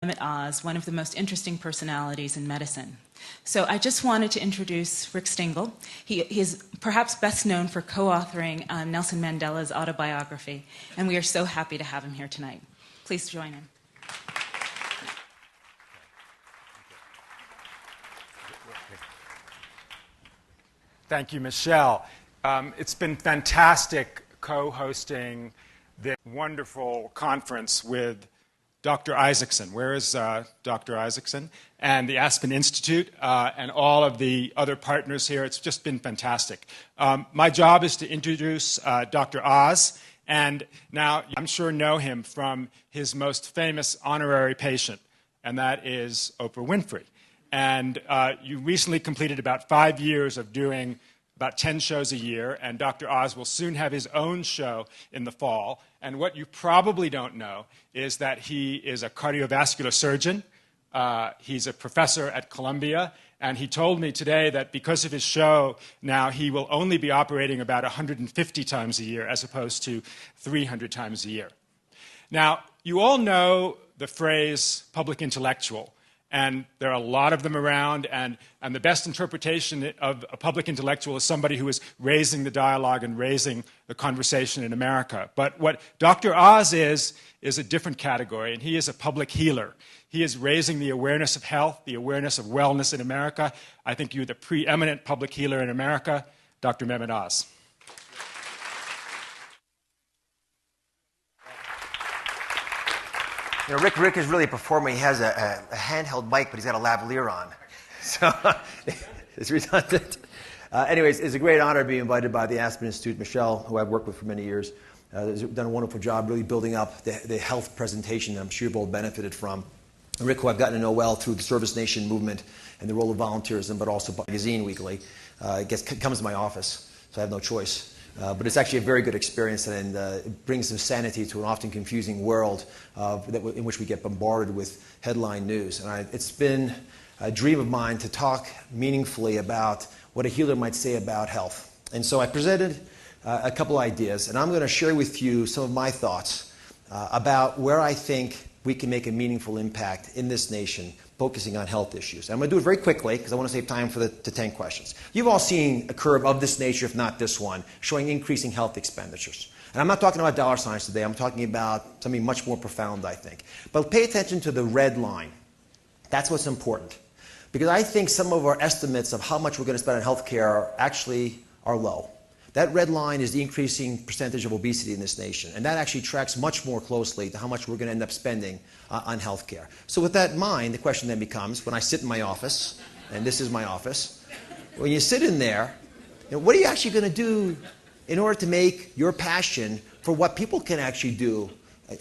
Mehmet Oz, one of the most interesting personalities in medicine. So I just wanted to introduce Rick Stingle. He is perhaps best known for co-authoring Nelson Mandela's autobiography, and we are so happy to have him here tonight. Please join him. Thank you, Michelle. It's been fantastic co-hosting this wonderful conference with Dr. Isaacson. Where is Dr. Isaacson? And the Aspen Institute and all of the other partners here. It's just been fantastic. My job is to introduce Dr. Oz, and now I'm sure know him from his most famous honorary patient, and that is Oprah Winfrey. And you recently completed about 5 years of doing about 10 shows a year, and Dr. Oz will soon have his own show in the fall. And what you probably don't know is that he is a cardiovascular surgeon. He's a professor at Columbia, and he told me today that because of his show, now he will only be operating about 150 times a year as opposed to 300 times a year. Now, you all know the phrase public intellectual. And there are a lot of them around, and the best interpretation of a public intellectual is somebody who is raising the dialogue and raising the conversation in America. But what Dr. Oz is a different category, and he is a public healer. He is raising the awareness of health, the awareness of wellness in America. I think you're the preeminent public healer in America, Dr. Mehmet Oz. You know, Rick is really a performer. He has a handheld mic, but he's got a lavalier on. So it's redundant. Anyways, it's a great honor to be invited by the Aspen Institute. Michelle, who I've worked with for many years, has done a wonderful job really building up the health presentation that I'm sure you've all benefited from. And Rick, who I've gotten to know well through the Service Nation movement and the role of volunteerism, but also by magazine weekly, comes to my office, so I have no choice. But it's actually a very good experience, and it brings some sanity to an often confusing world in which we get bombarded with headline news. And it's been a dream of mine to talk meaningfully about what a healer might say about health. And so I presented a couple ideas, and I'm going to share with you some of my thoughts about where I think we can make a meaningful impact in this nation, focusing on health issues. I'm going to do it very quickly because I want to save time for the 10 questions. You've all seen a curve of this nature, if not this one, showing increasing health expenditures. And I'm not talking about dollar signs today. I'm talking about something much more profound, I think. But pay attention to the red line. That's what's important. Because I think some of our estimates of how much we're going to spend on health care actually are low. That red line is the increasing percentage of obesity in this nation. And that actually tracks much more closely to how much we're going to end up spending on health care. So with that in mind, the question then becomes, when I sit in my office, and this is my office, when you sit in there, what are you actually going to do in order to make your passion for what people can actually do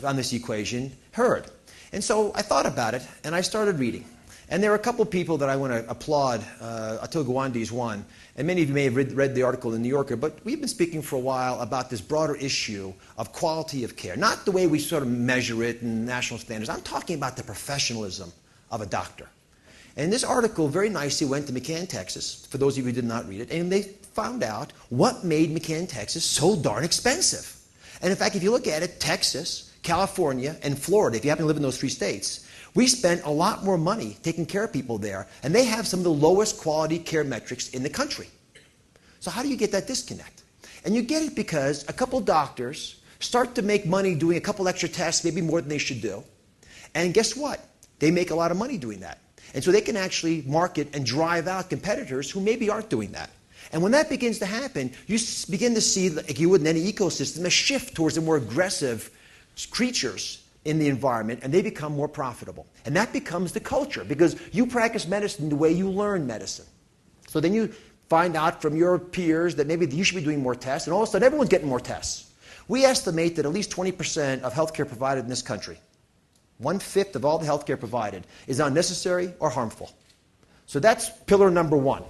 on this equation heard? And so I thought about it, and I started reading. And there are a couple of people that I want to applaud. Atul Gawande is one. And many of you may have read the article in The New Yorker, but we've been speaking for a while about this broader issue of quality of care. Not the way we sort of measure it in national standards. I'm talking about the professionalism of a doctor. And this article very nicely went to McCann, Texas, for those of you who did not read it, and they found out what made McCann, Texas so darn expensive. And in fact, if you look at it, Texas, California, and Florida, if you happen to live in those 3 states, we spent a lot more money taking care of people there, and they have some of the lowest quality care metrics in the country. So how do you get that disconnect? And you get it because a couple doctors start to make money doing a couple extra tests, maybe more than they should do. And guess what? They make a lot of money doing that. And so they can actually market and drive out competitors who maybe aren't doing that. And when that begins to happen, you begin to see, like you would in any ecosystem, a shift towards the more aggressive creatures in the environment, and they become more profitable. And that becomes the culture, because you practice medicine the way you learn medicine. So then you find out from your peers that maybe you should be doing more tests, and all of a sudden everyone's getting more tests. We estimate that at least 20% of healthcare provided in this country, 1/5 of all the healthcare provided, is unnecessary or harmful. So that's pillar number 1.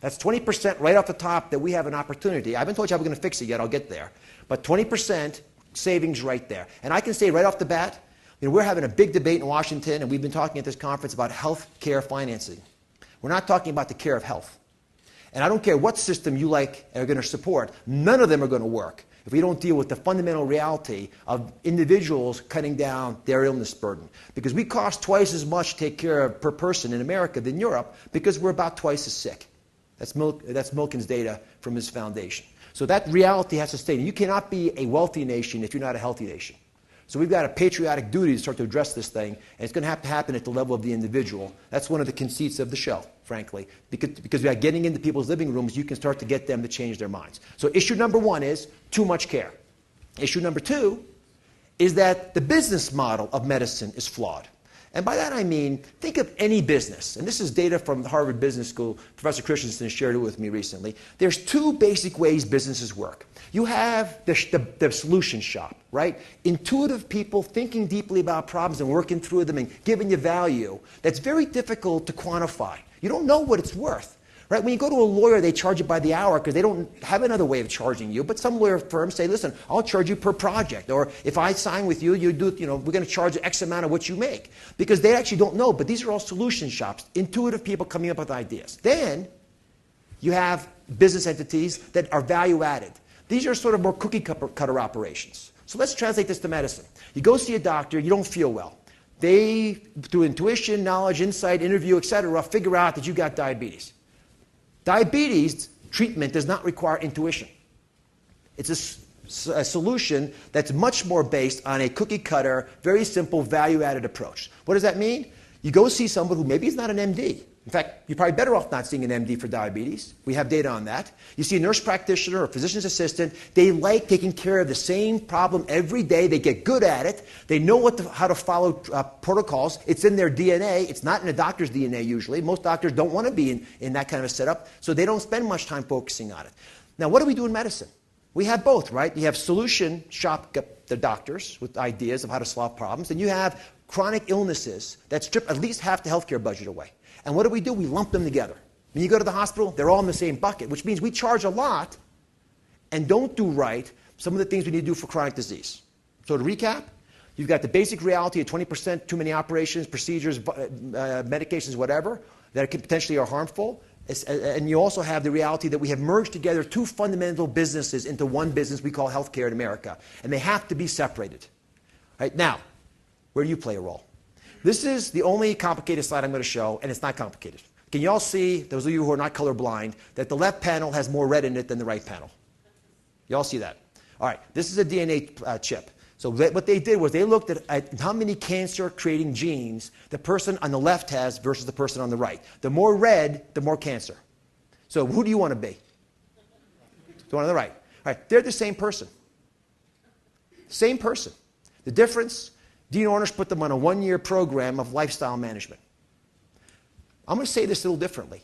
That's 20% right off the top that we have an opportunity. I haven't told you how we're going to fix it yet. I'll get there. But 20% savings right there. And I can say right off the bat, we're having a big debate in Washington, and we've been talking at this conference about health care financing. We're not talking about the care of health. And I don't care what system you like are going to support. None of them are going to work if we don't deal with the fundamental reality of individuals cutting down their illness burden. Because we cost twice as much to take care of per person in America than Europe because we're about twice as sick. That's Milken's data from his foundation. So that reality has to stay. You cannot be a wealthy nation if you're not a healthy nation. So we've got a patriotic duty to start to address this thing, and it's going to have to happen at the level of the individual. That's one of the conceits of the show, frankly. Because by getting into people's living rooms, you can start to get them to change their minds. So issue number one is too much care. Issue number two is that the business model of medicine is flawed. And by that I mean, think of any business. And this is data from the Harvard Business School. Professor Christensen shared it with me recently. There's two basic ways businesses work. You have the solution shop, right? Intuitive people thinking deeply about problems and working through them and giving you value. That's very difficult to quantify. You don't know what it's worth. Right? When you go to a lawyer, they charge you by the hour because they don't have another way of charging you. But some lawyer firms say, listen, I'll charge you per project. Or if I sign with you, we're going to charge X amount of what you make. Because they actually don't know. But these are all solution shops, intuitive people coming up with ideas. Then you have business entities that are value added. These are sort of more cookie cutter operations. So let's translate this to medicine. You go see a doctor, you don't feel well. They, through intuition, knowledge, insight, interview, etc., figure out that you got diabetes. Diabetes treatment does not require intuition. It's a solution that's much more based on a cookie-cutter, very simple, value-added approach. What does that mean? You go see someone who maybe is not an MD. In fact, you're probably better off not seeing an MD for diabetes. We have data on that. You see a nurse practitioner or a physician's assistant. They like taking care of the same problem every day. They get good at it. They know how to follow protocols. It's in their DNA. It's not in a doctor's DNA usually. Most doctors don't want to be in that kind of a setup, so they don't spend much time focusing on it. Now, what do we do in medicine? We have both, right? You have solution shop the doctors with ideas of how to solve problems, and you have chronic illnesses that strip at least half the healthcare budget away. And what do? We lump them together. When you go to the hospital, they're all in the same bucket, which means we charge a lot and don't do right some of the things we need to do for chronic disease. So to recap, you've got the basic reality of 20% too many operations, procedures, medications, whatever, that potentially are harmful. And you also have the reality that we have merged together two fundamental businesses into one business we call healthcare in America. And they have to be separated. Right? Now, where do you play a role? This is the only complicated slide I'm going to show, and it's not complicated. Can you all see, those of you who are not colorblind, that the left panel has more red in it than the right panel? You all see that? All right, this is a DNA chip. So what they did was they looked at how many cancer-creating genes the person on the left has versus the person on the right. The more red, the more cancer. So who do you want to be? The one on the right. All right, they're the same person. Same person. The difference, Dean Ornish put them on a one-year program of lifestyle management. I'm going to say this a little differently.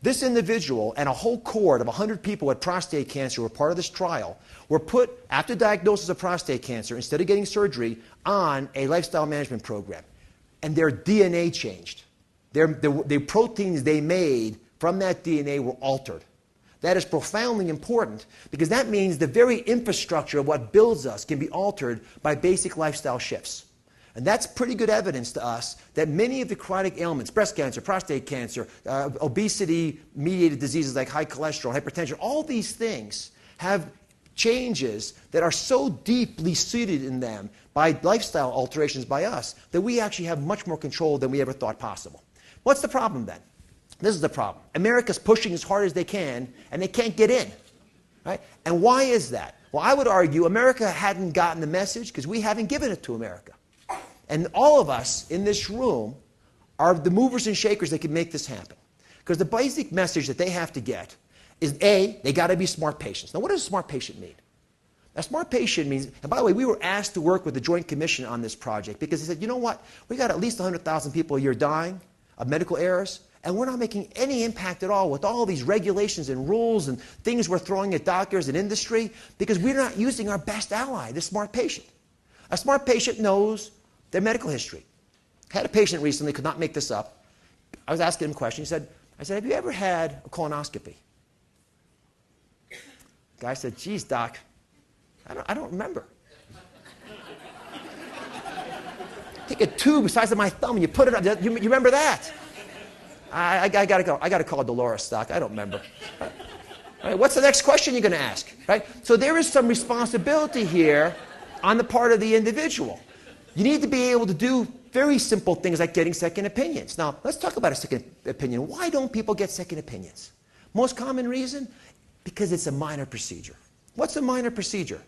This individual and a whole cohort of 100 people with prostate cancer who were part of this trial were put, after diagnosis of prostate cancer, instead of getting surgery, on a lifestyle management program. And their DNA changed. The proteins they made from that DNA were altered. That is profoundly important because that means the very infrastructure of what builds us can be altered by basic lifestyle shifts. And that's pretty good evidence to us that many of the chronic ailments, breast cancer, prostate cancer, obesity-mediated diseases like high cholesterol, hypertension, all these things have changes that are so deeply seated in them by lifestyle alterations by us that we actually have much more control than we ever thought possible. What's the problem then? This is the problem. America's pushing as hard as they can, and they can't get in. Right? And why is that? Well, I would argue America hadn't gotten the message because we haven't given it to America. And all of us in this room are the movers and shakers that can make this happen. Because the basic message that they have to get is, A, they got to be smart patients. Now, what does a smart patient mean? A smart patient means, and by the way, we were asked to work with the Joint Commission on this project because they said, you know what, we got at least 100,000 people a year dying of medical errors, and we're not making any impact at all with all these regulations and rules and things we're throwing at doctors and industry because we're not using our best ally, the smart patient. A smart patient knows their medical history. I had a patient recently, could not make this up. I was asking him a question. I said, have you ever had a colonoscopy? The guy said, geez, doc, I don't remember. Take a tube the size of my thumb and you put it up. You remember that? I got to go. I got to call Dolores, doc. I don't remember. Right? What's the next question you're going to ask? Right? So there is some responsibility here on the part of the individual. You need to be able to do very simple things like getting second opinions. Now, let's talk about a second opinion. Why don't people get second opinions? Most common reason? Because it's a minor procedure. What's a minor procedure?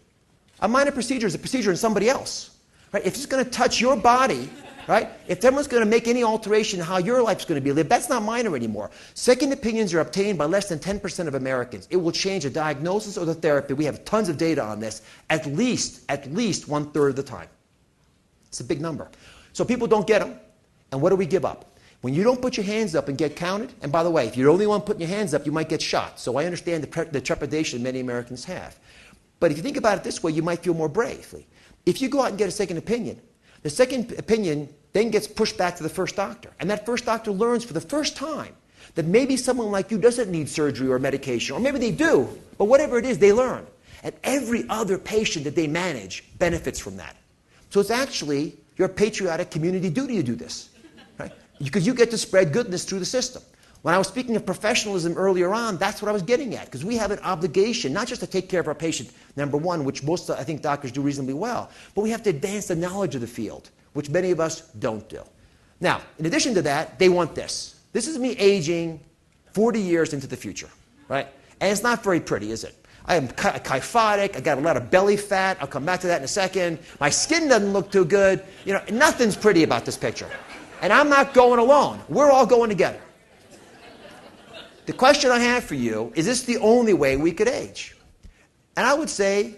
A minor procedure is a procedure in somebody else. Right? If it's going to touch your body, right? If someone's going to make any alteration in how your life's going to be lived, that's not minor anymore. Second opinions are obtained by less than 10% of Americans. It will change the diagnosis or the therapy. We have tons of data on this. At least 1/3 of the time. It's a big number. So people don't get them. And what do we give up? When you don't put your hands up and get counted, and by the way, if you're the only one putting your hands up, you might get shot. So I understand the trepidation many Americans have. But if you think about it this way, you might feel more bravely. If you go out and get a second opinion, the second opinion then gets pushed back to the first doctor. And that first doctor learns for the first time that maybe someone like you doesn't need surgery or medication, or maybe they do, but whatever it is, they learn. And every other patient that they manage benefits from that. So it's actually your patriotic community duty to do this, right? Because you get to spread goodness through the system. When I was speaking of professionalism earlier on, that's what I was getting at, because we have an obligation not just to take care of our patient, number one, which most, I think, doctors do reasonably well, but we have to advance the knowledge of the field, which many of us don't do. Now, in addition to that, they want this. This is me aging 40 years into the future, right? And it's not very pretty, is it? I am kyphotic, I got a lot of belly fat, I'll come back to that in a second. My skin doesn't look too good. You know, nothing's pretty about this picture. And I'm not going alone. We're all going together. The question I have for you, is this the only way we could age? And I would say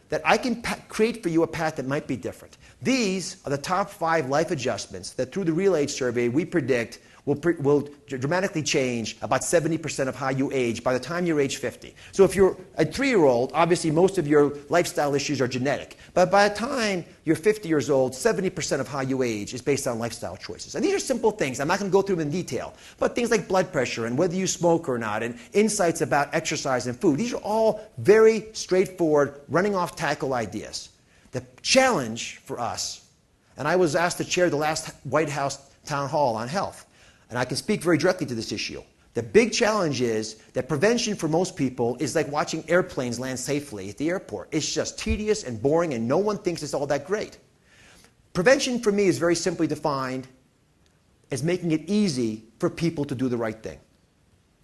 that I can create for you a path that might be different. These are the top 5 life adjustments that through the Real Age Survey we predict will dramatically change about 70% of how you age by the time you're age 50. So if you're a 3-year-old, obviously most of your lifestyle issues are genetic. But by the time you're 50 years old, 70% of how you age is based on lifestyle choices. And these are simple things. I'm not going to go through them in detail. But things like blood pressure and whether you smoke or not and insights about exercise and food. These are all very straightforward, running off tackle ideas. The challenge for us, and I was asked to chair the last White House town hall on health. And I can speak very directly to this issue. The big challenge is that prevention for most people is like watching airplanes land safely at the airport. It's just tedious and boring, and no one thinks it's all that great. Prevention for me is very simply defined as making it easy for people to do the right thing.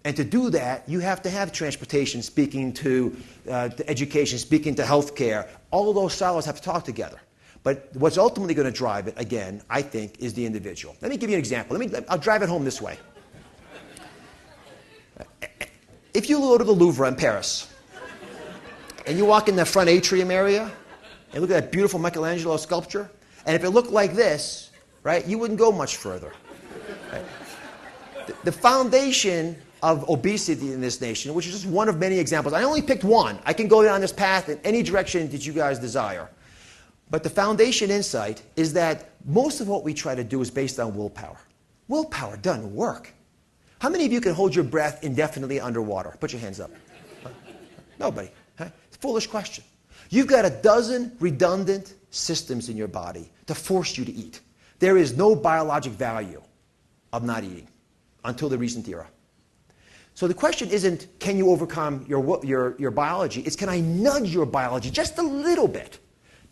And to do that, you have to have transportation speaking to education, speaking to healthcare. All of those silos have to talk together. But what's ultimately going to drive it, again, I think, is the individual. Let me give you an example. I'll drive it home this way. If you go to the Louvre in Paris, and you walk in the front atrium area, and look at that beautiful Michelangelo sculpture, and if it looked like this, right, you wouldn't go much further. Right? The foundation of obesity in this nation, which is just one of many examples. I only picked one. I can go down this path in any direction that you guys desire. But the foundation insight is that most of what we try to do is based on willpower. Willpower doesn't work. How many of you can hold your breath indefinitely underwater? Put your hands up. Huh? Nobody. Huh? It's a foolish question. You've got a dozen redundant systems in your body to force you to eat. There is no biologic value of not eating until the recent era. So the question isn't, can you overcome your biology? It's, can I nudge your biology just a little bit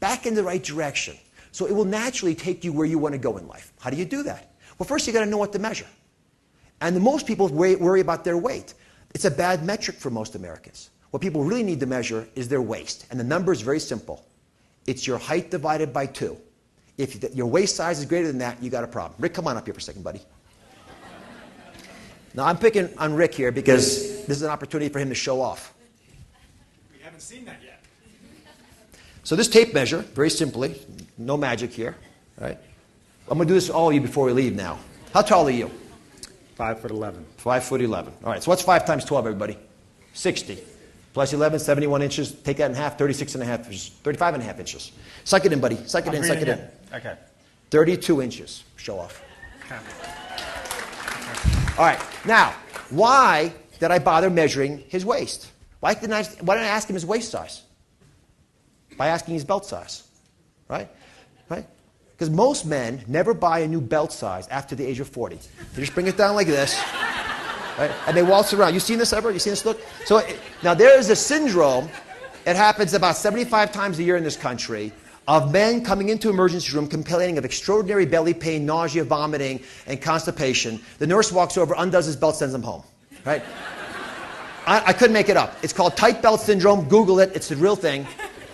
back in the right direction, so it will naturally take you where you want to go in life. How do you do that? Well, first you got to know what to measure. And most people worry about their weight. It's a bad metric for most Americans. What people really need to measure is their waist. And the number is very simple. It's your height divided by 2. If your waist size is greater than that, you got a problem. Rick, come on up here for a second, buddy. Now, I'm picking on Rick here because this is an opportunity for him to show off. We haven't seen that yet. So this tape measure, very simply, no magic here, right? I'm going to do this to all of you before we leave now. How tall are you? 5'11". 5'11". All right, so what's 5 times 12, everybody? 60. Plus 11, 71 inches. Take that in half, 36 and a half inches, 35 and a half inches. Suck it in, buddy. Suck it in, suck it in. Okay. 32 inches. Show off. All right, now, why did I bother measuring his waist? Why didn't I ask him his waist size? By asking his belt size, right? Because most men never buy a new belt size after the age of 40. They just bring it down like this, Right? And they waltz around. You seen this ever? You seen this look? So now there is a syndrome. It happens about 75 times a year in this country of men coming into emergency room complaining of extraordinary belly pain, nausea, vomiting, and constipation. The nurse walks over, undoes his belt, sends him home. Right? I couldn't make it up. It's called tight belt syndrome. Google it. It's the real thing.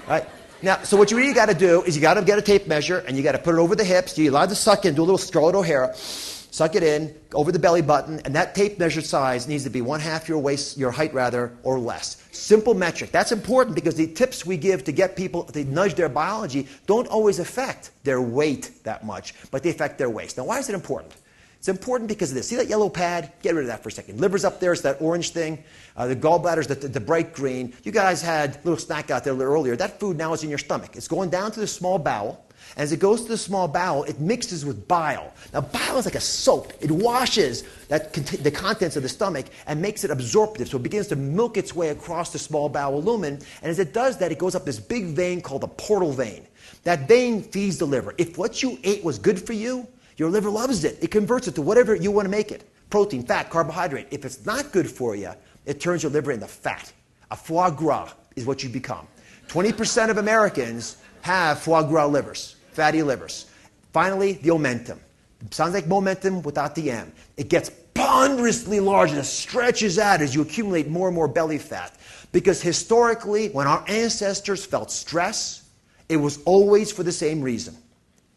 Right? Now, so what you really got to do is you got to get a tape measure and you got to put it over the hips. You're allowed to suck in, do a little Scarlett O'Hara, suck it in over the belly button, and that tape measure size needs to be 1/2 your waist, your height rather, or less. Simple metric. That's important because the tips we give to get people to nudge their biology don't always affect their weight that much, but they affect their waist. Now, why is it important? It's important because of this. See that yellow pad? Get rid of that for a second. Liver's up there. It's that orange thing. The gallbladder's the bright green. You guys had a little snack out there a little earlier. That food now is in your stomach. It's going down to the small bowel. And as it goes to the small bowel, it mixes with bile. Now, bile is like a soap. It washes the contents of the stomach and makes it absorptive. So it begins to milk its way across the small bowel lumen. And as it does that, it goes up this big vein called the portal vein. That vein feeds the liver. If what you ate was good for you, your liver loves it. It converts it to whatever you want to make it. Protein, fat, carbohydrate. If it's not good for you, it turns your liver into fat. A foie gras is what you become. 20% of Americans have foie gras livers, fatty livers. Finally, the omentum. It sounds like momentum without the M. It gets ponderously large and it stretches out as you accumulate more and more belly fat. Because historically, when our ancestors felt stress, it was always for the same reason.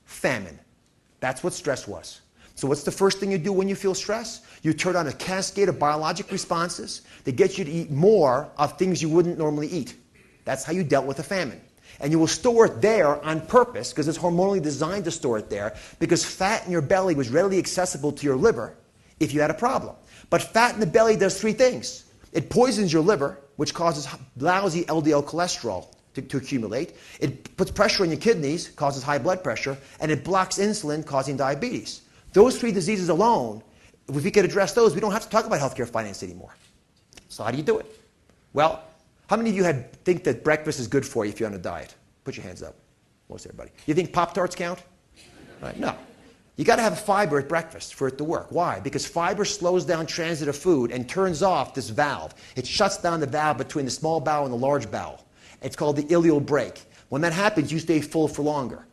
Famine. That's what stress was. So what's the first thing you do when you feel stress? You turn on a cascade of biologic responses that get you to eat more of things you wouldn't normally eat. That's how you dealt with a famine. And you will store it there on purpose because it's hormonally designed to store it there because fat in your belly was readily accessible to your liver if you had a problem. But fat in the belly does three things. It poisons your liver, which causes lousy LDL cholesterol to accumulate. It puts pressure on your kidneys, causes high blood pressure, and it blocks insulin, causing diabetes. Those three diseases alone, if we could address those, we don't have to talk about healthcare finance anymore. So how do you do it? Well, how many of you think that breakfast is good for you if you're on a diet? Put your hands up. Most everybody. You think Pop-Tarts count? Right, no. You got to have fiber at breakfast for it to work. Why? Because fiber slows down transit of food and turns off this valve. It shuts down the valve between the small bowel and the large bowel. It's called the ileal brake. When that happens, you stay full for longer.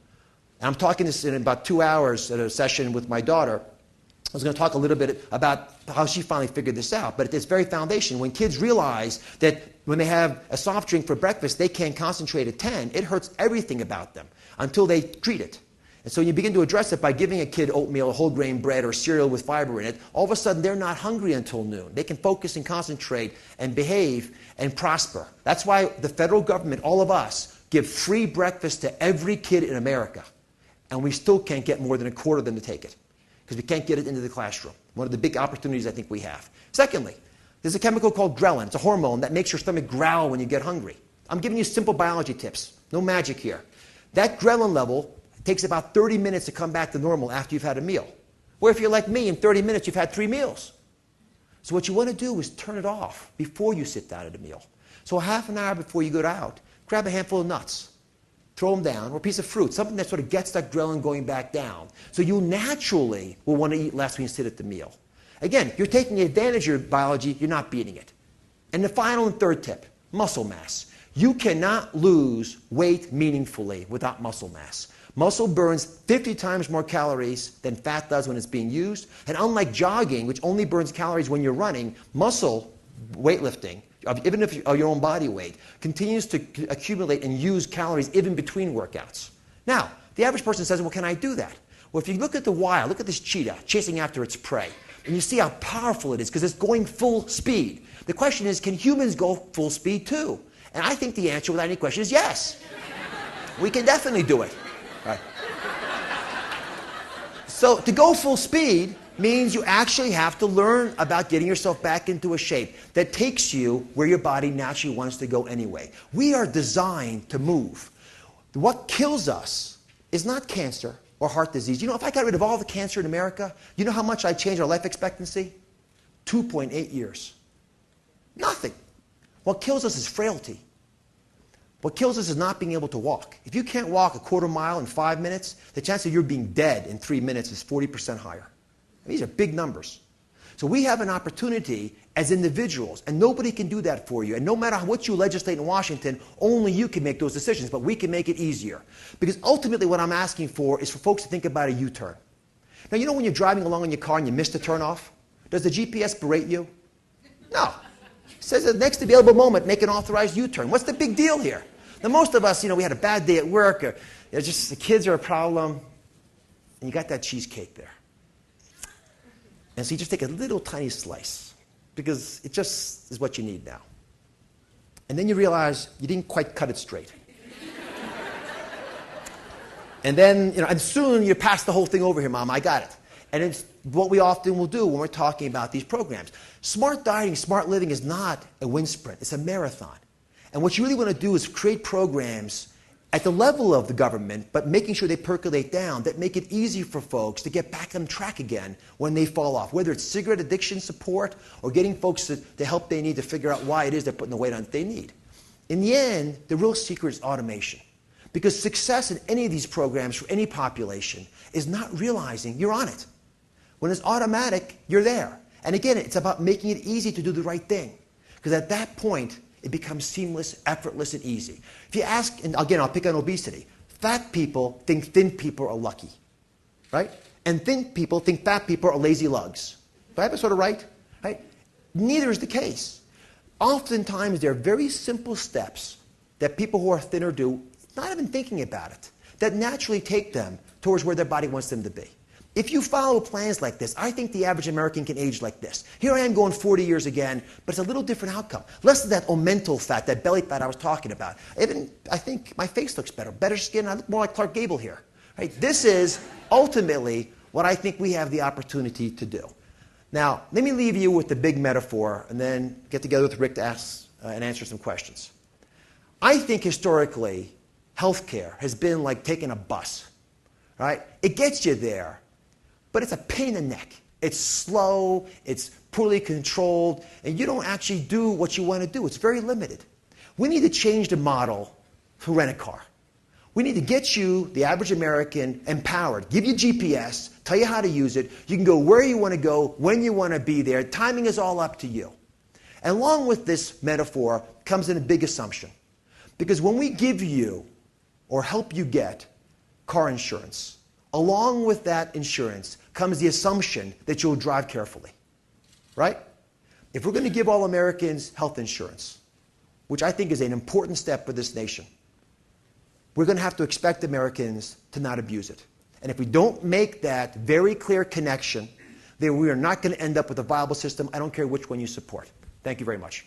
And I'm talking this in about 2 hours at a session with my daughter. I was going to talk a little bit about how she finally figured this out. But at this very foundation, when kids realize that when they have a soft drink for breakfast, they can't concentrate at 10, it hurts everything about them until they treat it. And so you begin to address it by giving a kid oatmeal, whole grain bread, or cereal with fiber in it. All of a sudden, they're not hungry until noon. They can focus and concentrate and behave and prosper. That's why the federal government, all of us, give free breakfast to every kid in America. And we still can't get more than a quarter of them to take it because we can't get it into the classroom. One of the big opportunities I think we have. Secondly, there's a chemical called ghrelin. It's a hormone that makes your stomach growl when you get hungry. I'm giving you simple biology tips. No magic here. That ghrelin level takes about 30 minutes to come back to normal after you've had a meal. Or if you're like me, in 30 minutes you've had 3 meals. So what you want to do is turn it off before you sit down at a meal. So half an hour before you go out, grab a handful of nuts, throw them down, or a piece of fruit, something that sort of gets that ghrelin going back down. So you naturally will want to eat less when you sit at the meal. Again, you're taking advantage of your biology, you're not beating it. And the final and third tip, muscle mass. You cannot lose weight meaningfully without muscle mass. Muscle burns 50 times more calories than fat does when it's being used. And unlike jogging, which only burns calories when you're running, muscle weightlifting, even if your own body weight, continues to accumulate and use calories even between workouts. Now, the average person says, well, can I do that? Well, if you look at the wild, look at this cheetah chasing after its prey, and you see how powerful it is because it's going full speed. The question is, can humans go full speed too? And I think the answer without any question is yes. We can definitely do it. Right. So to go full speed means you actually have to learn about getting yourself back into a shape that takes you where your body naturally wants to go anyway. We are designed to move. What kills us is not cancer or heart disease. You know, if I got rid of all the cancer in America, you know how much I'd change our life expectancy? 2.8 years. Nothing. What kills us is frailty. What kills us is not being able to walk. If you can't walk a quarter mile in 5 minutes, the chance of you being dead in 3 minutes is 40% higher. These are big numbers. So we have an opportunity as individuals, and nobody can do that for you. And no matter what you legislate in Washington, only you can make those decisions, but we can make it easier. Because ultimately what I'm asking for is for folks to think about a U-turn. Now, you know when you're driving along in your car and you miss the turn off? Does the GPS berate you? No. It says the next available moment, make an authorized U-turn. What's the big deal here? Now, most of us, we had a bad day at work, or just the kids are a problem, and you got that cheesecake there. And so you just take a little tiny slice, because it just is what you need now. And then you realize you didn't quite cut it straight. And then, and soon you pass the whole thing over here, Mom, I got it. And it's what we often will do when we're talking about these programs. Smart dieting, smart living is not a wind sprint, it's a marathon. And what you really want to do is create programs at the level of the government, but making sure they percolate down, that make it easy for folks to get back on track again when they fall off, whether it's cigarette addiction support or getting folks the help they need to figure out why it is they're putting the weight on that they need. In the end, the real secret is automation. Because success in any of these programs for any population is not realizing you're on it. When it's automatic, you're there. And again, it's about making it easy to do the right thing. Because at that point, it becomes seamless, effortless, and easy. If you ask, and again, I'll pick on obesity. Fat people think thin people are lucky, right? And thin people think fat people are lazy lugs. Do I have it sort of right? Neither is the case. Oftentimes, there are very simple steps that people who are thinner do, not even thinking about it, that naturally take them towards where their body wants them to be. If you follow plans like this, I think the average American can age like this. Here I am going 40 years again, but it's a little different outcome. Less of that omental fat, that belly fat I was talking about. Even, I think my face looks better skin. I look more like Clark Gable here. Right? This is ultimately what I think we have the opportunity to do. Now, let me leave you with the big metaphor and then get together with Rick to ask and answer some questions. I think historically, healthcare has been like taking a bus. Right? It gets you there, but it's a pain in the neck. It's slow, it's poorly controlled, and you don't actually do what you want to do. It's very limited. We need to change the model to rent a car. We need to get you, the average American, empowered. Give you GPS, tell you how to use it. You can go where you want to go, when you want to be there. Timing is all up to you. And along with this metaphor comes in a big assumption. Because when we give you or help you get car insurance, along with that insurance comes the assumption that you'll drive carefully, right? If we're going to give all Americans health insurance, which I think is an important step for this nation, we're going to have to expect Americans to not abuse it. And if we don't make that very clear connection, then we are not going to end up with a viable system. I don't care which one you support. Thank you very much.